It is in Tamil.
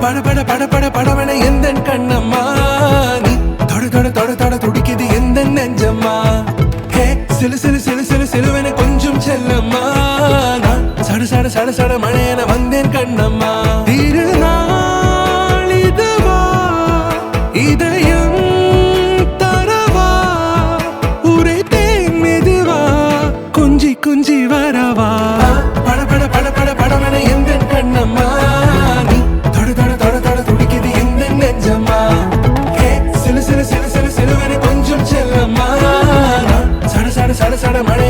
பட பட பட பட படவன எந்த கண்ணம்மா நீ தொட தொட தொட தொட துடிக்குது எந்த நெஞ்சம்மா ஹே சிலு சிலு சிலு சிலு சிலுவன கொஞ்சம் செல்லம்மா நான் சட சட சட சட மழையன வந்தேன் கண்ணம்மா திருநாள் இதுவா இதயம் தரவா உரைத்தேன் மெதுவா கொஞ்சி கொஞ்சி வரவா பட பட பட பட படவன எந்த கண்ணம்மா நீ தொட தொட தொட தொட துடிக்குது எந்த நெஞ்சம்மா ஹே சிலு சிலு சிலு சிலு சிலுவன கொஞ்சம் செல்லம்மா நான் சட சட சட சட மழை